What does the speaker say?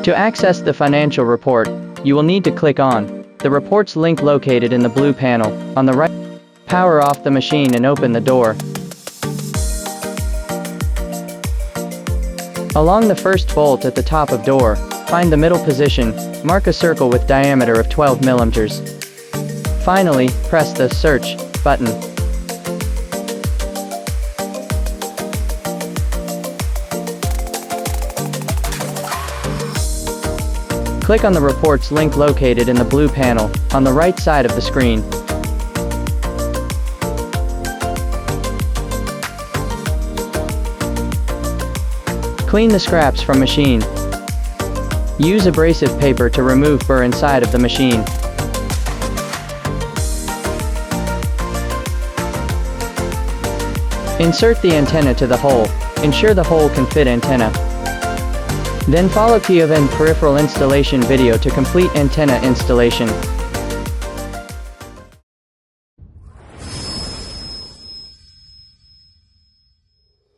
To access the financial report, you will need to click on the reports link located in the blue panel on the right. Power off the machine and open the door. Along the first bolt at the top of door, find the middle position, mark a circle with diameter of 12 millimeters. Finally, press the Search button. Click on the reports link located in the blue panel on the right side of the screen. Clean the scraps from machine. Use abrasive paper to remove burr inside of the machine. Insert the antenna to the hole. Ensure the hole can fit antenna. Then follow POV peripheral installation video to complete antenna installation.